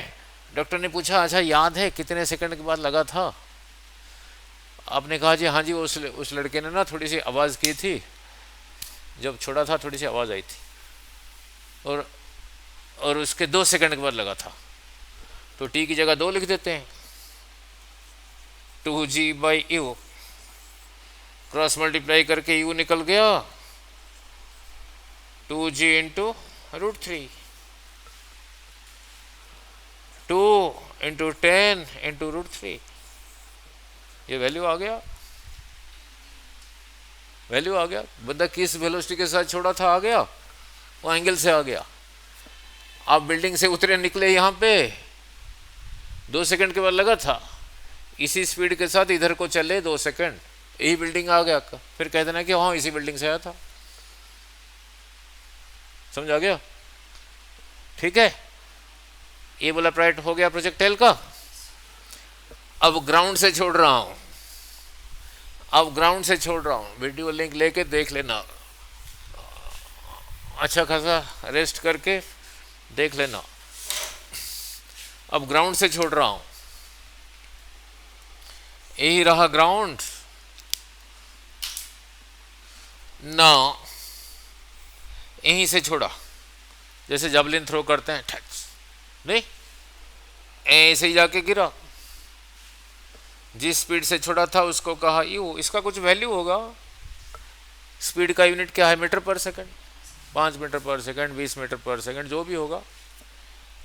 [SPEAKER 1] डॉक्टर ने पूछा अच्छा याद है कितने सेकंड के बाद लगा था? आपने कहा जी हाँ जी, उस लड़के ने ना थोड़ी सी आवाज़ की थी, जब छोड़ा था थोड़ी सी आवाज़ आई थी, और उसके 2 सेकंड के बाद लगा था। तो T की जगह 2 लिख देते हैं, 2G by U, cross multiply करके U निकल गया 2G इंटू √3, 2 इंटू 10 इंटू √3। ये वैल्यू आ गया, वैल्यू आ गया। बंदा किस वेलोसिटी के साथ छोड़ा था, आ गया, वो एंगल से आ गया। आप बिल्डिंग से उतरे निकले यहाँ पे, 2 सेकंड के बाद लगा था, इसी स्पीड के साथ इधर को चले 2 सेकंड, यही बिल्डिंग आ गया। फिर कह देना कि हाँ इसी बिल्डिंग से आया था। समझ आ गया? ठीक है। ये बोला प्राइट हो गया प्रोजेक्टाइल का। अब ग्राउंड से छोड़ रहा हूं, अब ग्राउंड से छोड़ रहा हूं, वीडियो लिंक लेके देख लेना, अच्छा खासा रेस्ट करके देख लेना। अब ग्राउंड से छोड़ रहा हूं, यही रहा ग्राउंड ना, यहीं से छोड़ा, जैसे जबलिन थ्रो करते हैं, ठच नहीं, ऐसे ही जाके गिरा। जिस स्पीड से छोड़ा था उसको कहा U। इसका कुछ वैल्यू होगा, स्पीड का यूनिट क्या है, मीटर पर सेकंड, 5 मीटर पर सेकंड, 20 मीटर पर सेकंड, जो भी होगा।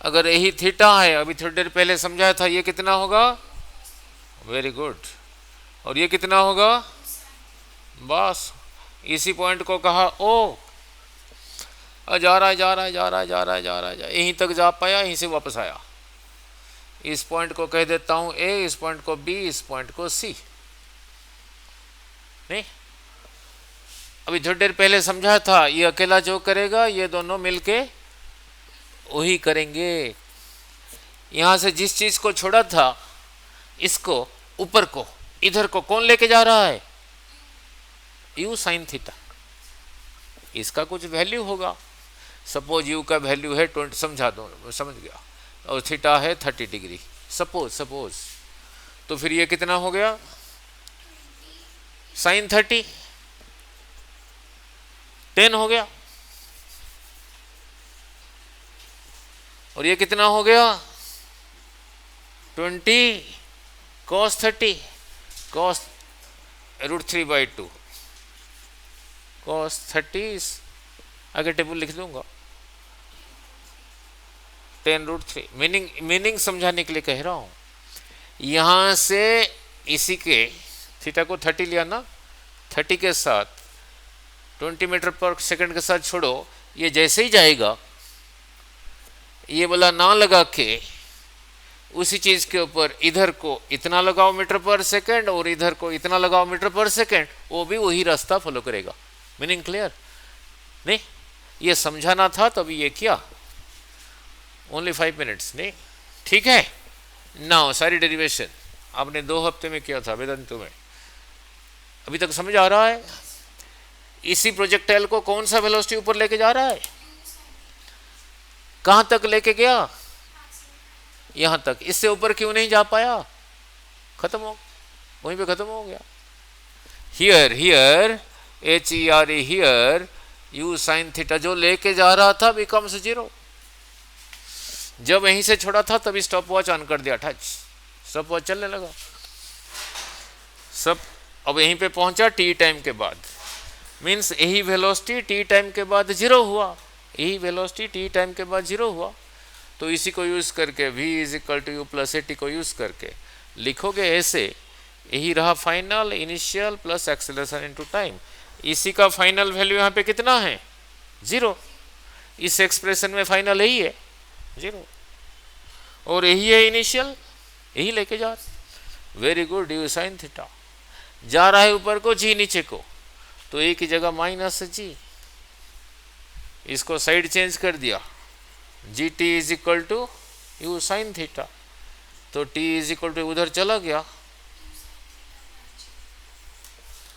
[SPEAKER 1] अगर यही थीटा है, अभी थोड़ी देर पहले समझाया था, ये कितना होगा? Very good. और ये कितना होगा? बस इसी पॉइंट को कहा O। जा रहा है जा रहा है जा रहा है जा रहा है जा रहा है, यहीं तक जा पाया, यहीं से वापस आया। इस पॉइंट को कह देता हूं A, इस पॉइंट को B, इस पॉइंट को C। नहीं, अभी थोड़ी देर पहले समझा था, ये अकेला जो करेगा ये दोनों मिलके वही करेंगे। यहां से जिस चीज को छोड़ा था, इसको ऊपर को, इधर को कौन लेके जा रहा है? U sine theta. इसका कुछ वैल्यू होगा, सपोज U का वैल्यू है 20, समझा दो, समझ गया, और थीटा है 30 डिग्री, सपोज। तो फिर ये कितना हो गया? साइन 30, 10 हो गया। और ये कितना हो गया? 20 cos 30, cos √3/2, cos 30, आगे टेबल लिख दूंगा, 10√3। मीनिंग समझाने के लिए कह रहा हूं। यहां से इसी के थीटा को 30 लिया ना, 30 के साथ 20 मीटर पर सेकंड के साथ छोड़ो, ये जैसे ही जाएगा, ये वाला ना लगा के उसी चीज के ऊपर इधर को इतना लगाओ मीटर पर सेकंड और इधर को इतना लगाओ मीटर पर सेकंड, वो भी वही रास्ता फॉलो करेगा। Meaning clear? नहीं, ये समझाना था तभी ये किया। ओनली 5 मिनट्स नहीं, ठीक है। नाउ सारी डेरिवेशन आपने 2 हफ्ते में किया था वेदांतों में, अभी तक समझ आ रहा है? इसी प्रोजेक्टाइल को कौन सा वेलोसिटी ऊपर लेके जा रहा है? कहां तक लेके गया? यहां तक। इससे ऊपर क्यों नहीं जा पाया? खत्म हो, वहीं पे खत्म हो गया। Here here HERE here u sin theta जो लेके जा रहा था बिकम्स 0। जब यहीं से छोड़ा था तभी स्टॉप वॉच ऑन कर दिया, टच, स्टॉप वॉच चलने लगा सब। अब यहीं पे पहुंचा टी टाइम के बाद, मीन्स यही वेलोसिटी टी टाइम के बाद 0 हुआ, यही वेलोसिटी टी टाइम के बाद 0 हुआ। तो इसी को यूज करके v = u + at को यूज करके लिखोगे ऐसे, यही रहा final initial plus acceleration into time. इसी का फाइनल वैल्यू यहाँ पे कितना है? 0। इस एक्सप्रेशन में फाइनल यही है 0, और यही है इनिशियल, यही लेके जा रहा। Very good, u sin theta जा रहा है ऊपर को, g नीचे को, तो a की जगह -g, इसको साइड चेंज कर दिया, gt = u sin थीटा, तो t = उधर चला गया।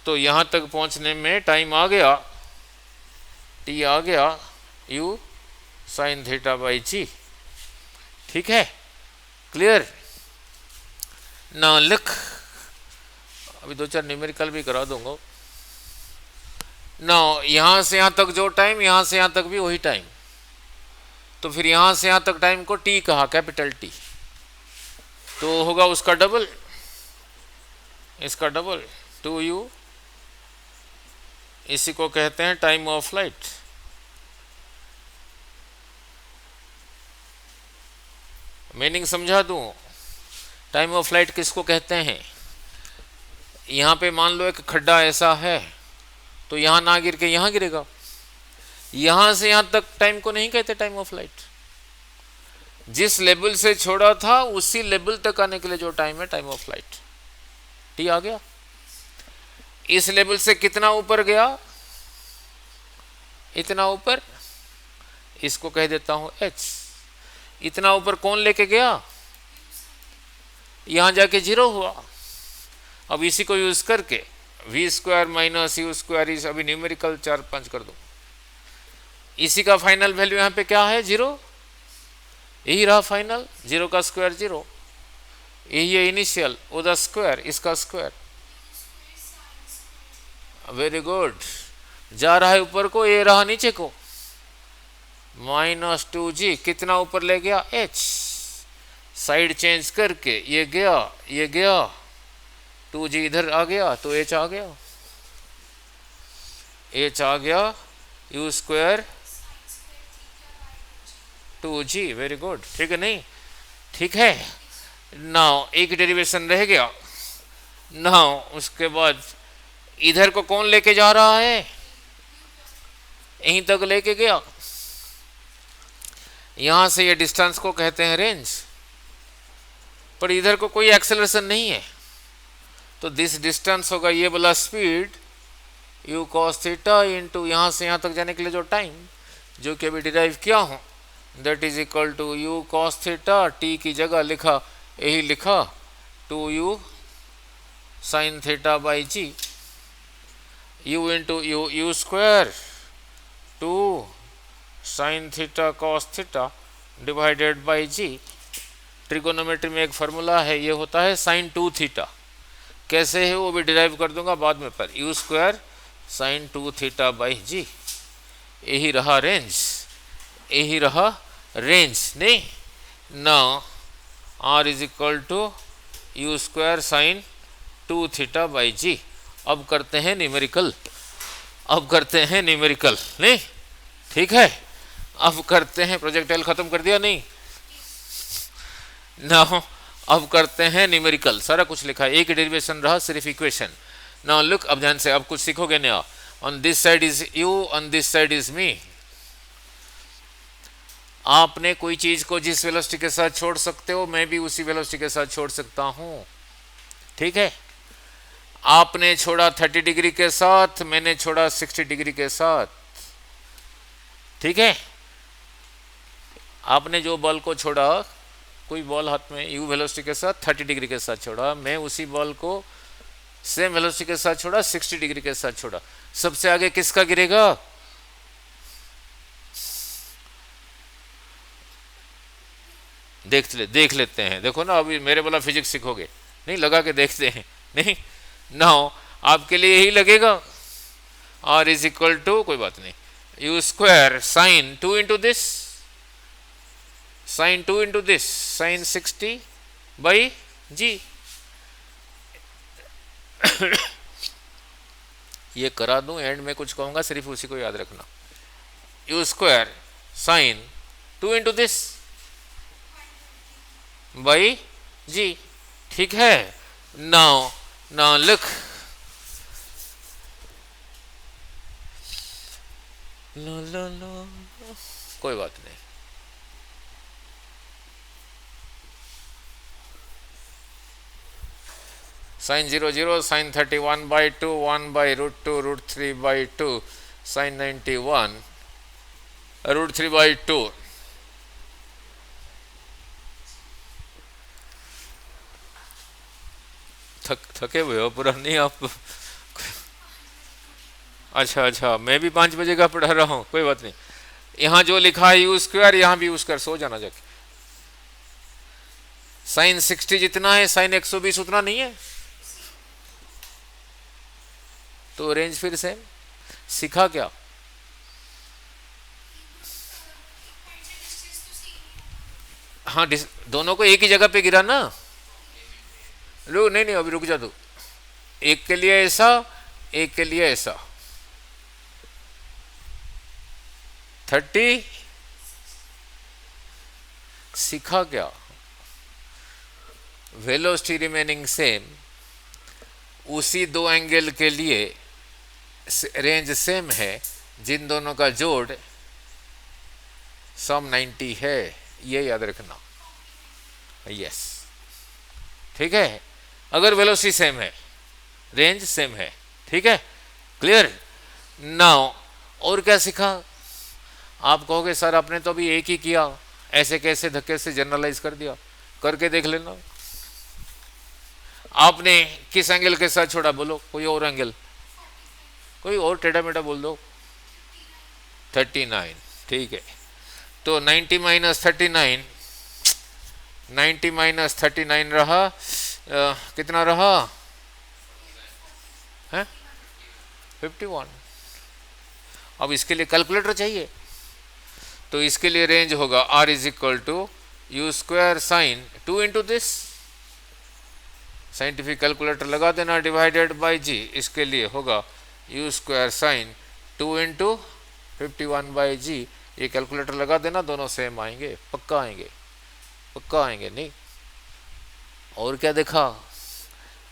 [SPEAKER 1] तो यहां तक पहुंचने में टाइम आ गया, t आ गया u sin theta by g, ठीक है, क्लियर ना? लिख, अभी 2-4 न्यूमेरिकल भी करा दूंगा ना। यहां से यहां तक जो टाइम, यहां से यहां तक भी वही टाइम, तो फिर यहां से यहां तक टाइम को t कहा, कैपिटल T, तो होगा उसका डबल, इसका डबल 2u, इसी को कहते हैं टाइम ऑफ फ्लाइट। मीनिंग समझा दूं? टाइम ऑफ फ्लाइट किसको कहते हैं? यहां पे मान लो एक खड्डा ऐसा है, तो यहां ना गिर के यहां गिरेगा, यहां से यहां तक टाइम को नहीं कहते टाइम ऑफ फ्लाइट। जिस लेवल से छोड़ा था उसी लेवल तक आने के लिए जो टाइम है, टाइम ऑफ फ्लाइट। टी आ गया। इस लेवल से कितना ऊपर गया? इतना ऊपर, इसको कह देता हूं h। इतना ऊपर कौन लेके गया? यहां जाके 0 हुआ। अब इसी को यूज करके v² - u² इस, अभी न्यूमेरिकल 4-5 कर दो। इसी का फाइनल वैल्यू यहां पे क्या है? 0। यही रहा फाइनल, 0 का स्क्वायर 0, यही है इनिशियल, ओदा स्क्वायर, इसका स्क्वायर। वेरी गुड, जा रहा है ऊपर को, ये रहा नीचे को, -2g, कितना ऊपर ले गया? h। साइड चेंज करके ये गया, ये गया, 2g इधर आ गया, तो h आ गया, h आ गया, u² 2g। वेरी गुड, ठीक है नहीं? ठीक है। नाउ एक डेरिवेशन रह गया। नाउ उसके बाद इधर को कौन लेके जा रहा है? यहीं तक लेके गया, यहां से ये डिस्टेंस को कहते हैं रेंज, पर इधर को कोई एक्सेलरेशन नहीं है, तो दिस डिस्टेंस होगा ये वाला speed u cos theta into यहां से यहां तक जाने के लिए जो टाइम, जो कि अभी डिराइव किया हूं, that is equal to u cos theta, t की जगह लिखा, यही लिखा 2u sin theta by g, u into u square 2 sin theta cos theta divided by g। Trigonometry में एक फार्मूला है, ये होता है sin 2 थीटा। कैसे है वो भी डिराइव कर दूंगा बाद में, पर u² sin 2 theta by g। यही रहा रेंज, यही रहा रेंज नहीं ना। r is equal to u² sin 2 theta by g। अब करते हैं न्यूमेरिकल, अब करते हैं न्यूमेरिकल नहीं, ठीक है? अब करते हैं, प्रोजेक्टाइल खत्म कर दिया नहीं ना, अब करते हैं न्यूमेरिकल। सारा कुछ लिखा है, एक डेरिवेशन रहा, सिर्फ इक्वेशन। नाउ लुक, अब ध्यान से, अब कुछ सीखोगे नया। On this side is you, on this side is me. आपने कोई चीज को जिस वेलोसिटी के साथ छोड़ सकते हो, मैं भी उसी वेलोसिटी के साथ छोड़ सकता हूं, ठीक है? आपने छोड़ा 30 डिग्री के साथ, मैंने छोड़ा 60 डिग्री के साथ, ठीक है? आपने जो बॉल को छोड़ा, कोई बॉल हाथ में यू वेलोसिटी के साथ 30 डिग्री के साथ छोड़ा, मैं उसी बॉल को सेम वेलोसिटी के साथ छोड़ा, 60 डिग्री के साथ छोड़ा, सबसे आगे किसका गिरेगा? देख लेते हैं। देखो ना, अभी मेरे वाला फिजिक्स सीखोगे नहीं, लगा के देखते हैं। नहीं, नाउ आपके लिए यही लगेगा, r इज इक्वल टू, कोई बात नहीं, u square sine 2 into this, sine 2 into this, sine 60 by g. ये करा दूं, एंड में कुछ कहूंगा, सिर्फ उसी को याद रखना। U square sine 2 into this by g, ठीक है। नाउ नाउ लिख, लो लो लो, कोई बात नहीं, साइन 0 0, साइन 31/2, 1/√2, √3/2, साइन 91, √3/2। थके हुए हो पूरा? नहीं आप? अच्छा, मैं भी 5 बजे का पढ़ा रहा हूँ, कोई बात नहीं। यहाँ जो लिखा है यू स्क्वायर, यहाँ भी यू स्क्वायर, सो जाना जाके। साइन 60 जितना है साइन 120 उतना नहीं है, तो रेंज फिर सेम। सीखा क्या? हाँ, दोनों को एक ही जगह पे गिरा ना। नहीं, अभी रुक जा तू। एक के लिए ऐसा, एक के लिए ऐसा, 30। सीखा क्या? वेलोसिटी रिमेनिंग सेम, उसी दो एंगल के लिए रेंज सेम है, जिन दोनों का जोड़ सम 90 है, ये याद रखना। यस, ठीक है। अगर वेलोसिटी सेम है, रेंज सेम है, ठीक है, क्लियर। नाउ और क्या सीखा? आप कहोगे सर आपने तो अभी एक ही किया, ऐसे कैसे धक्के से जनरलाइज कर दिया? करके देख लेना। आपने किस एंगल के साथ छोड़ा? बोलो कोई और एंगल, कोई और टेढ़ा मेढ़ा बोल दो। 39, ठीक है। तो 90 माइनस 39, 90 माइनस 39 रहा, कितना रहा है? 51। अब इसके लिए कैलकुलेटर चाहिए, तो इसके लिए रेंज होगा r is equal to u square sine 2 into this, scientific calculator लगा देना, डिवाइडेड बाई जी। इसके लिए होगा you square sine 2 into 51/g। ये कैलकुलेटर लगा देना, दोनों सेम आएंगे, पक्का आएंगे, पक्का आएंगे। नहीं और क्या देखा?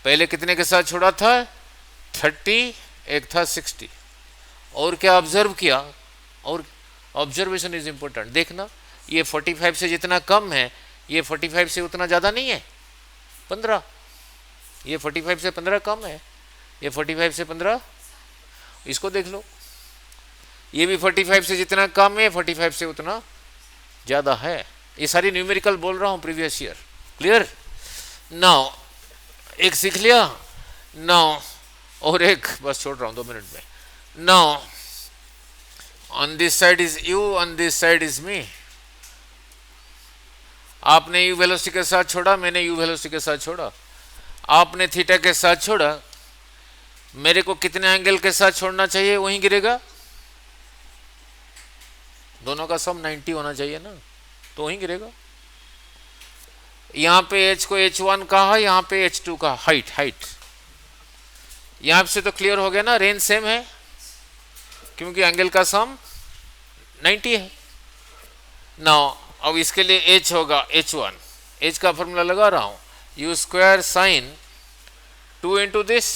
[SPEAKER 1] पहले कितने के साथ छोड़ा था? 30, एक था 60। और क्या ऑब्जर्व किया? और ऑब्जर्वेशन इज इंपॉर्टेंट। देखना, ये 45 से जितना कम है, ये 45 से उतना ज़्यादा नहीं है, 15। ये 45 से 15 कम है, ये 45 से 15, इसको देख लो। ये भी 45 से जितना कम है, 45 से उतना ज़्यादा है। ये सारी न्यूमेरिकल बोल रहा हूँ, प्रीवियस ईयर। क्लियर? नाउ एक सीख लिया। नाउ और एक बस छोड़ रहा हूँ 2 मिनट में। Now on this side is you, on this side is me. आपने यू वेलोसिटी के साथ छोड़ा, मैंने यू वेलोसिटी के साथ छोड़ा। आपने थीटा के साथ छोड़ा, मेरे को कितने एंगल के साथ छोड़ना चाहिए? वहीं गिरेगा। दोनों का सम 90 होना चाहिए ना, तो वहीं गिरेगा। यहाँ पे h को h1 कहा, यहाँ पे h2 का हाइट। यहाँ से तो क्लियर हो गया ना, रेंज सेम है, क्योंकि एंगल का सम 90 है। नाउ अब इसके लिए h होगा h1, h का फॉर्मूला लगा रहा हूँ, you square sine 2 into this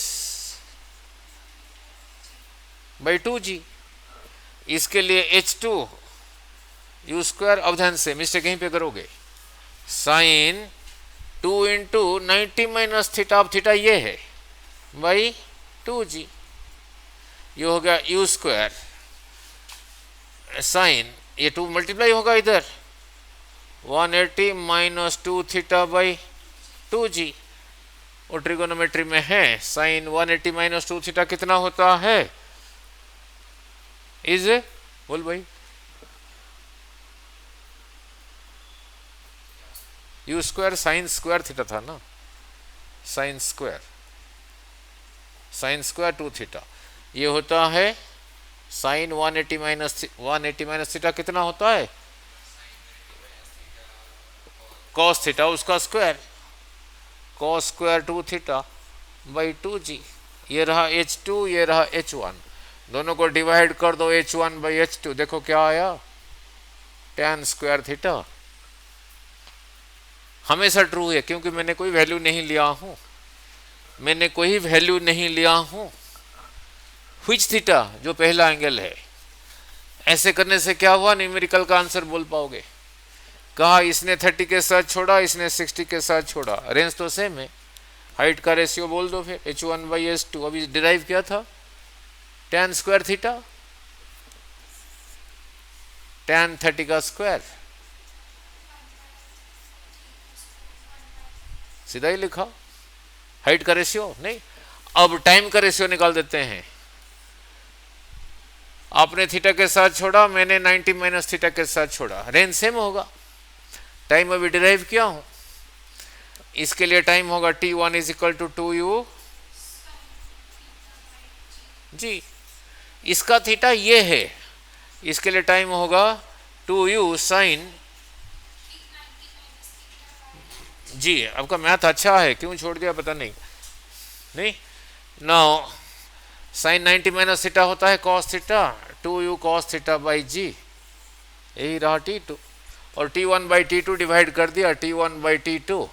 [SPEAKER 1] by 2g। इसके लिए h2 यू स्क्वायर, अब ध्यान से मिस्टेक कहीं पे करोगे, साइन 2 इंटू 90 माइनस थीटा, अब थीटा ये है, बाई 2g। ये हो गया यू स्क्वायर साइन, ये 2 मल्टीप्लाई होगा इधर, 180 माइनस 2 थीटा बाई 2g। और ट्रिगोनोमेट्री में है साइन 180 माइनस 2 थीटा कितना होता है? इज बोल भाई, you square sine square theta था ना, साइन स्क्वायर 2 थीटा। ये होता है साइन 180 माइनस थीटा कितना होता है? कॉस थीटा उसका square, cos square 2 theta by 2g। ये रहा h2, ये रहा h1, दोनों को डिवाइड कर दो h1 बाई h2, देखो क्या आया? tan square theta. हमेशा ट्रू है क्योंकि मैंने कोई वैल्यू नहीं लिया हूं, मैंने कोई वैल्यू नहीं लिया हूं। व्हिच थीटा, जो पहला एंगल है। ऐसे करने से क्या हुआ? न्यूमेरिकल का आंसर बोल पाओगे। कहा इसने 30 के साथ छोड़ा, इसने 60 के साथ छोड़ा, रेंज तो सेम है, हाइट का रेशियो बोल दो फिर h1 बाई h2। अभी डिराइव किया था tan स्क्वायर थीटा, tan 30 का स्क्वायर, सीधा ही लिखा। हाइट का रेशियो नहीं, अब टाइम का रेशियो निकाल देते हैं। आपने थीटा के साथ छोड़ा, मैंने 90 माइनस थीटा के साथ छोड़ा, रेंज सेम होगा। टाइम अभी डिराइव किया हूं, इसके लिए टाइम होगा t1 is equal to 2u जी। इसका थीटा ये है, इसके लिए टाइम होगा 2u साइन जी। आपका मैथ अच्छा है, क्यों छोड़ दिया पता नहीं। नहीं नाउ साइन 90 माइनस थीटा होता है cos theta, 2u cos theta by g, यही रहा t2। और t1 बाई t2 डिवाइड कर दिया, t1 by t2,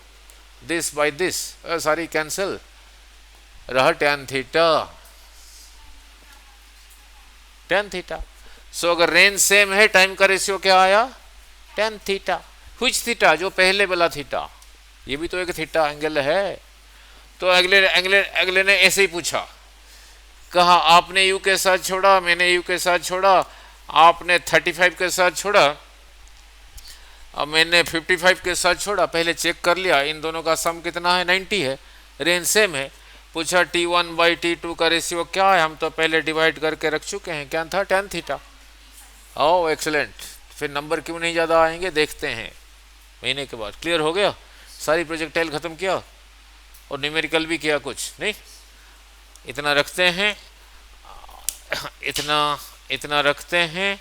[SPEAKER 1] this by this, सारी कैंसिल, रहा tan थीटा, tan थीटा। सो अगर रेंज सेम है, टाइम का रेशियो क्या आया? tan theta. व्हिच थीटा, जो पहले वाला थीटा, ये भी तो एक थीटा एंगल है। तो अगले ने ऐसे ही पूछा, कहा आपने u के साथ छोड़ा, मैंने u के साथ छोड़ा, आपने 35 के साथ छोड़ा, अब मैंने 55 के साथ छोड़ा। पहले चेक कर लिया इन दोनों का सम कितना है, 90 है, रेंज सेम है। पूछा t1 बाई t2 का रेशियो क्या है, हम तो पहले डिवाइड करके रख चुके हैं, क्या था? tan theta. ओह एक्सलेंट, फिर नंबर क्यों नहीं ज़्यादा आएंगे, देखते हैं महीने के बाद। क्लियर हो गया, सारी प्रोजेक्टाइल ख़त्म किया और न्यूमेरिकल भी किया कुछ नहीं। इतना रखते हैं, इतना रखते हैं।